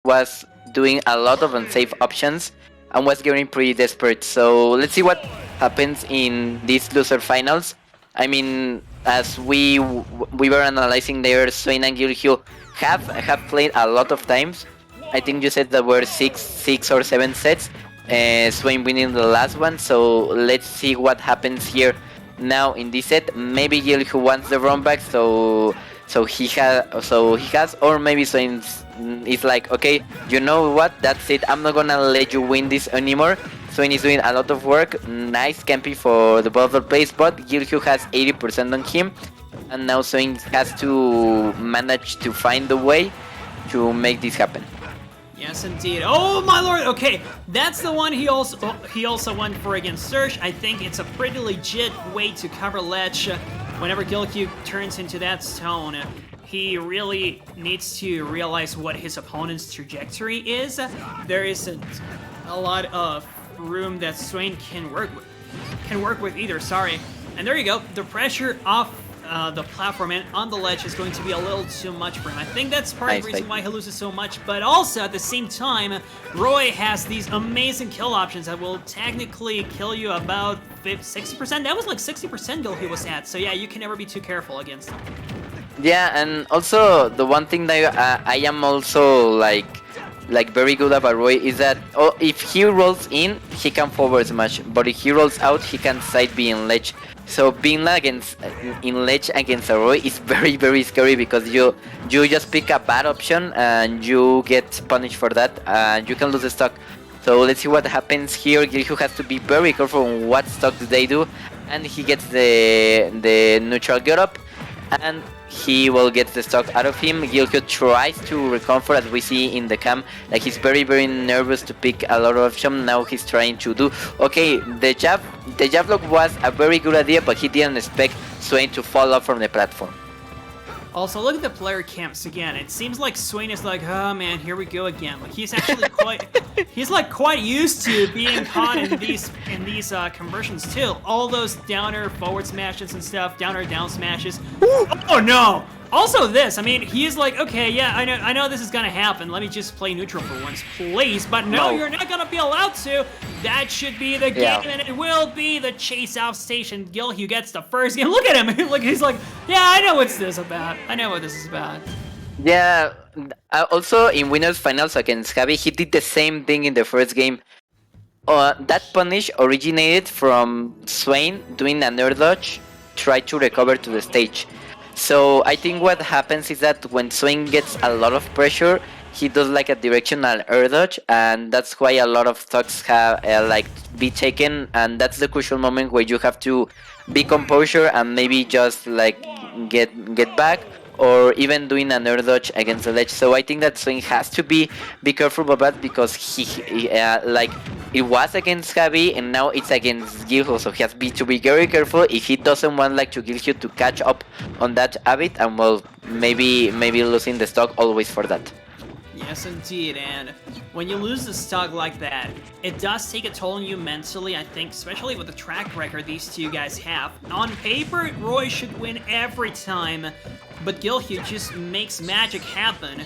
was doing a lot of unsafe options and was getting pretty desperate. So let's see what happens in these loser finals. I mean, as we were analyzing there, Swain and Guilheww have played a lot of times. I think you said there were six or seven sets. Swain winning the last one. So let's see what happens here now in this set. Maybe Guilheww wants the run back, so he has, or maybe Swain is like, okay, you know what? That's it. I'm not gonna let you win this anymore. Swain is doing a lot of work. Nice campy for the bottle place, but Guilheww has 80% on him, and now Swain has to manage to find the way to make this happen. Yes, indeed. Oh my lord. Okay, that's the one he also went for against Surge. I think it's a pretty legit way to cover ledge. Whenever Guilheww turns into that stone, he really needs to realize what his opponent's trajectory is. There isn't a lot of room that Swain can work with either. Sorry. And there you go. The pressure off the platform and on the ledge is going to be a little too much for him. I think that's part of the reason why he loses so much, but also at the same time, Roy has these amazing kill options that will technically kill you about 60%. That was like 60% kill he was at, so yeah, you can never be too careful against him. Yeah, and also the one thing that I am also like very good about Roy is that if he rolls in, he can forward smash, but if he rolls out, he can side B in ledge. So being in ledge against a Roy is very, very scary because you just pick a bad option and you get punished for that and you can lose the stock. So let's see what happens here. Guilheww has to be very careful on what stock do they do, and he gets the neutral get up and he will get the stock out of him. Guilheww tries to recover, as we see in the cam, like he's very, very nervous to pick a lot of options. Now he's trying to do, okay, the jab block was a very good idea, but he didn't expect Swain to fall off from the platform. Also, look at the player camps again. It seems like Swain is like, oh man, here we go again. Like he's actually quite used to being caught in these conversions too. All those downer forward smashes and stuff, downer down smashes. Oh no! Also this, I mean, he is like, okay, yeah, I know this is gonna happen. Let me just play neutral for once, please. But no, you're not gonna be allowed to. That should be the game, and it will be the chase out station. Guilheww gets the first game. Look at him. Like he's like, yeah, I know what's this about. I know what this is about. Yeah. Also in winners finals against Javi, he did the same thing in the first game. That punish originated from Swain doing an air dodge, try to recover to the stage. So I think what happens is that when Swain gets a lot of pressure, he does like a directional air dodge, and that's why a lot of stocks have be taken, and that's the crucial moment where you have to be composure and maybe just like get back, or even doing an air dodge against the ledge. So I think that Swain has to be careful about that because he it was against Javi and now it's against Guilheww, so he has to be very careful if he doesn't want to Guilheww to catch up on that habit, and well, maybe losing the stock always for that. Yes, indeed, and when you lose the stock like that, it does take a toll on you mentally, I think, especially with the track record these two guys have. On paper, Roy should win every time, but Guilheww just makes magic happen,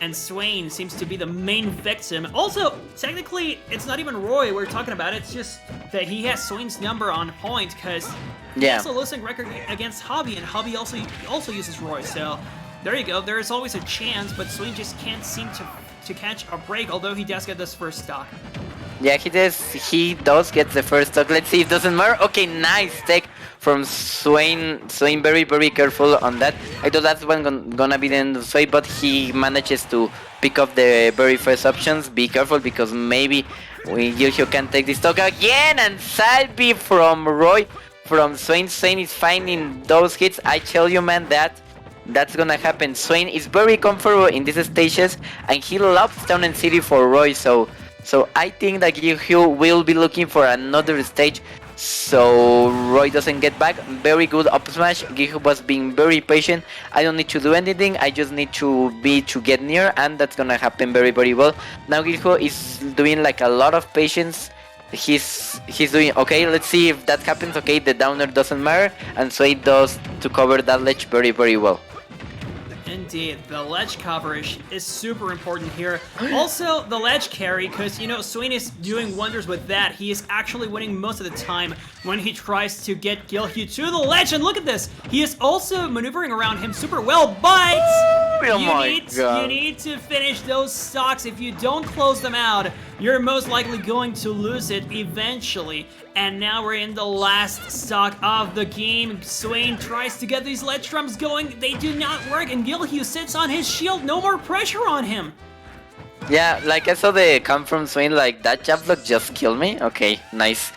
and Swain seems to be the main victim. Also, technically, it's not even Roy we're talking about, it's just that he has Swain's number on point, because he has a losing record against Hobby, and Hobby also uses Roy, so there you go. There is always a chance, but Swain just can't seem to catch a break, although he does get this first stock. Yeah, he does get the first stock. Let's see if it doesn't matter. Okay, nice take from Swain. Swain very, very careful on that. I thought that's gonna be the end of Swain, but he manages to pick up the very first options. Be careful because maybe Guilheww can take this stock again, and side B from Roy, from Swain. Swain is finding those hits. I tell you, man, that's gonna happen. Swain is very comfortable in these stages, and he loves Town and City for Roy, so I think that Guilheww will be looking for another stage so Roy doesn't get back. Very good up smash. Guilheww was being very patient. I don't need to do anything, I just need to get near, and that's gonna happen very, very well. Now Guilheww is doing like a lot of patience. He's doing okay. Let's see if that happens. Okay, the downer doesn't matter, and Swain does to cover that ledge very, very well. indeed. The ledge coverage is super important here. Also, the ledge carry, because, you know, Swain is doing wonders with that. He is actually winning most of the time when he tries to get Guilheww to the ledge. And look at this. He is also maneuvering around him super well, but you need to finish those stocks. If you don't close them out, you're most likely going to lose it eventually. And now we're in the last stock of the game. Swain tries to get these ledge drums going. They do not work, and Guilheww sits on his shield. No more pressure on him. Yeah, like I saw the come from Swain, like that jab block just killed me. Okay, nice.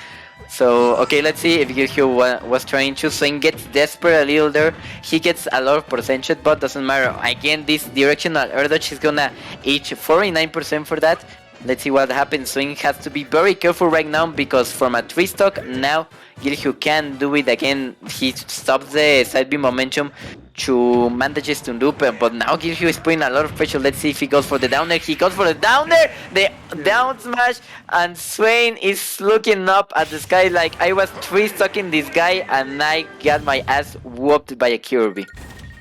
So, okay, let's see if Guilheww was trying to. Swain gets desperate a little there. He gets a lot of percentage, but doesn't matter. Again, this directional air dodge is gonna eat 49% for that. Let's see what happens. Swain has to be very careful right now because from a 3 stock, now Guilheww can do it again. He stops the side B momentum to manages to loop, but now Guilheww is putting a lot of pressure. Let's see if he goes for the down air. He goes for the down air, the down smash, and Swain is looking up at the sky like I was 3 stocking this guy and I got my ass whooped by a Kirby.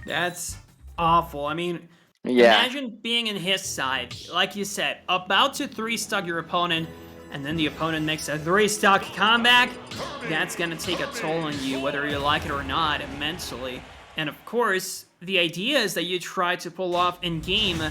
That's awful. I mean, yeah. Imagine being in his side, like you said, about to 3-stock your opponent, and then the opponent makes a 3-stock comeback. That's gonna take a toll on you, whether you like it or not, mentally. And of course, the ideas that you try to pull off in game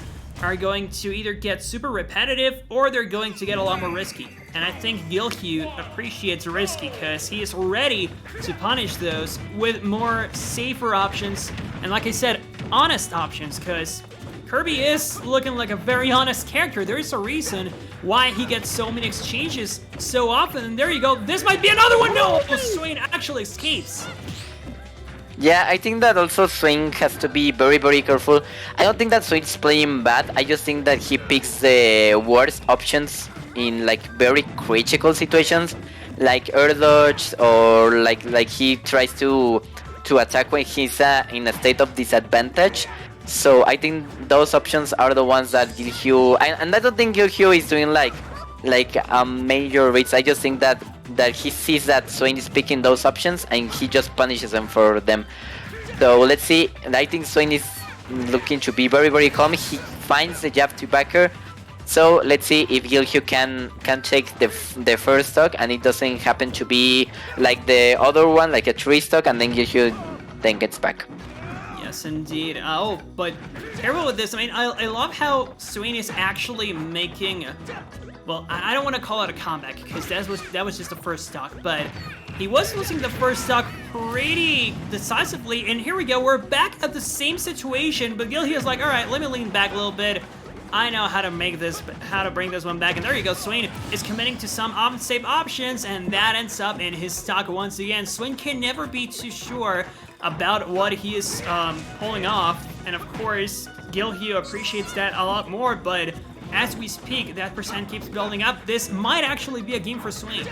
are going to either get super repetitive or they're going to get a lot more risky. And I think Guilheww appreciates risky because he is ready to punish those with more safer options. And like I said, honest options, because Kirby is looking like a very honest character. There is a reason why he gets so many exchanges so often. And there you go. This might be another one. No, Swain actually escapes. Yeah, I think that also Swain has to be very, very careful. I don't think that Swain's playing bad. I just think that he picks the worst options in like very critical situations, like air dodge, or like he tries to attack when he's in a state of disadvantage. So I think those options are the ones that Guilheww, and I don't think Guilheww is doing like major reads. I just think that he sees that Swain is picking those options and he just punishes them for them. So let's see. I think Swain is looking to be very, very calm. He finds the jab to backer. So let's see if Guilheww can take the first stock and it doesn't happen to be like the other one, like a 3-stock, and then Guilheww then gets back. Yes, indeed. Oh, but careful with this. I mean, I love how Swain is actually making, well, I don't want to call it a comeback because that was just the first stock, but he was losing the first stock pretty decisively, and here we go. We're back at the same situation, but Guilheww is like, all right, let me lean back a little bit. I know how to bring this one back, and there you go. Swain is committing to some unsafe options, and that ends up in his stock once again. Swain can never be too sure about what he is pulling off, and of course, Guilheww appreciates that a lot more, but as we speak, that percent keeps building up. This might actually be a game for Swain.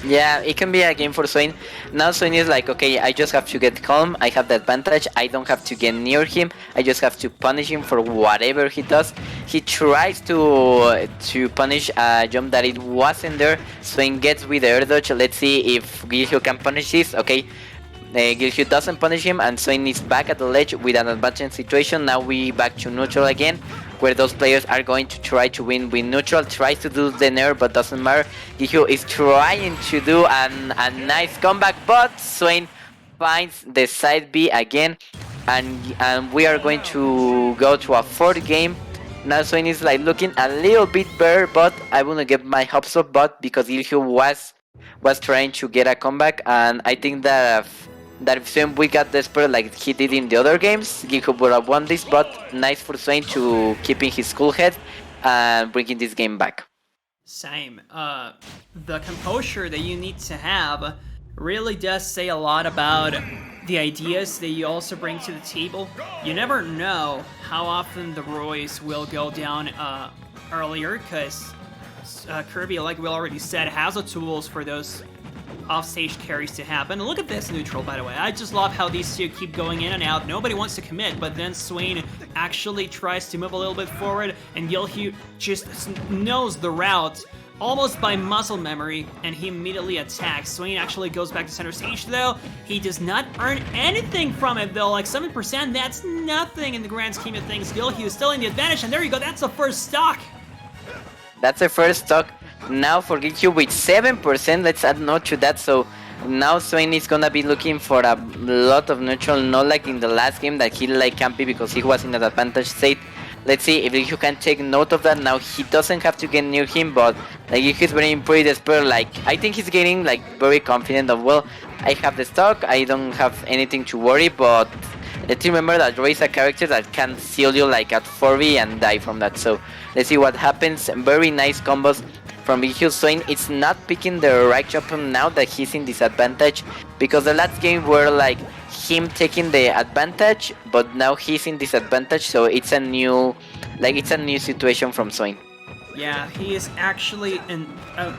Yeah, it can be a game for Swain. Now Swain is like, okay, I just have to get calm. I have the advantage. I don't have to get near him. I just have to punish him for whatever he does. He tries to punish a jump that it wasn't there. Swain gets with the air dodge. Let's see if Guilheww can punish this. Okay. Guilheww doesn't punish him, and Swain is back at the ledge with an advantage situation. Now we back to neutral again, where those players are going to try to win with neutral. Tries to do the nair, but doesn't matter. Guilheww is trying to do a nice comeback, but Swain finds the side B again, and we are going to go to a 4th game. Now Swain is like looking a little bit better, but I wouldn't get my hopes up, but because Guilheww was trying to get a comeback, and I think that if Swain we got desperate like he did in the other games, Guilheww would have won this, but nice for Swain to keeping his cool head and bringing this game back. Same. The composure that you need to have really does say a lot about the ideas that you also bring to the table. You never know how often the Roys will go down earlier, because Kirby, like we already said, has the tools for those offstage carries to happen. Look at this neutral, by the way. I just love how these two keep going in and out. Nobody wants to commit, but then Swain actually tries to move a little bit forward, and Guilheww just knows the route almost by muscle memory, and he immediately attacks. Swain actually goes back to center stage, though. He does not earn anything from it, though. Like 7%, that's nothing in the grand scheme of things. Guilheww is still in the advantage, and there you go. That's the first stock. That's the first stock. Now for Guilheww with 7%, let's add note to that. So now Swain is gonna be looking for a lot of neutral, not like in the last game that he like Campy because he was in an advantage state. Let's see if you can take note of that. Now he doesn't have to get near him, but like he's very pretty desperate. Like I think he's getting like very confident of, well, I have the stock, I don't have anything to worry. But let's remember that Roy is a character that can seal you like at 4v and die from that. So let's see what happens. Very nice combos from Guilheww. Swain. It's not picking the right job now that he's in disadvantage, because the last game were like him taking the advantage, but now he's in disadvantage, so it's a new situation from Swain. Yeah, he is actually at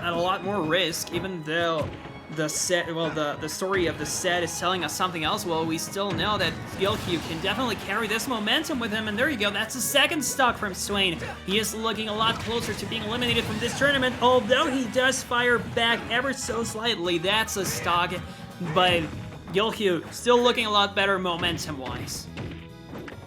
a lot more risk, even though the story of the set is telling us something else. Well, we still know that Guilheww can definitely carry this momentum with him, and there you go, that's the second stock from Swain. He is looking a lot closer to being eliminated from this tournament, although he does fire back ever so slightly. That's a stock, but Guilheww still looking a lot better momentum-wise.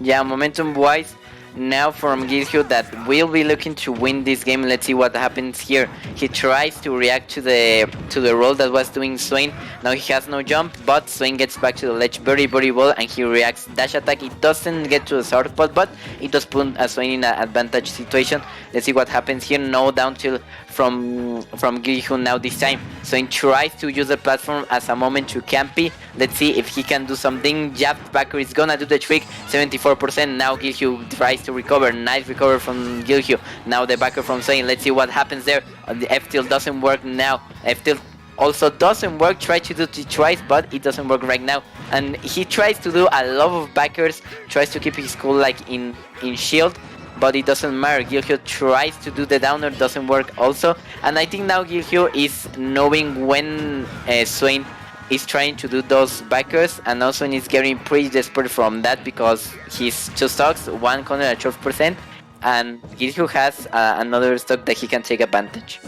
Yeah, momentum-wise, now from Guilheww that will be looking to win this game. Let's see what happens here. He tries to react to the roll that was doing Swain. Now he has no jump, but Swain gets back to the ledge very well, and he reacts dash attack. It doesn't get to the sour spot, but it does put Swain in an advantage situation. Let's see what happens here. No down tilt from Guilheww now this time. Swain tries to use the platform as a moment to campy. Let's see if he can do something. Jab backer is gonna do the trick. 74%. Now Guilheww tries to recover. Nice recover from Guilheww. Now the backer from Swain. Let's see what happens there. The F tilt doesn't work now. F tilt also doesn't work. Try to do it twice, but it doesn't work right now. And he tries to do a lot of backers. Tries to keep his cool like in shield, but it doesn't matter. Guilheww tries to do the downer, doesn't work also. And I think now Guilheww is knowing when Swain is trying to do those backers, and also he's getting pretty desperate from that because he's two stocks, one corner at 12%, and Guilheww has another stock that he can take advantage.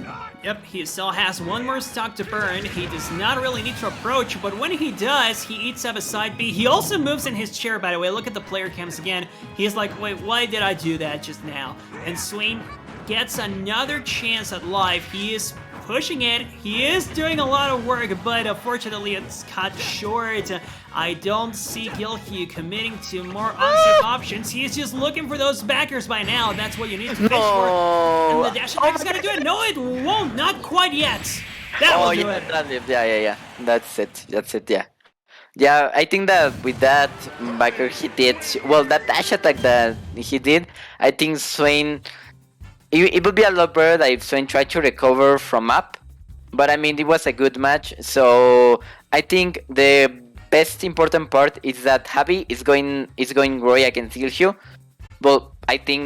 Yep, he still has one more stock to burn. He does not really need to approach, but when he does, he eats up a side B. He also moves in his chair, by the way. Look at the player cams again. He's like, wait, why did I do that just now? And Swain gets another chance at life. He is pushing it. He is doing a lot of work, but unfortunately it's cut short. I don't see Guilheww committing to more offensive options. He is just looking for those backers by now. That's what you need to fish for. And the dash attack is gonna do it. No, it won't. Not quite yet. That will do it. Yeah. That's it. Yeah, I think that with that backer he did, well, that dash attack that he did, I think Swain, it would be a lot better if Swain tried to recover from up, but I mean, it was a good match. So I think the best important part is that Javi is going Roy against Guilheww. Well, I think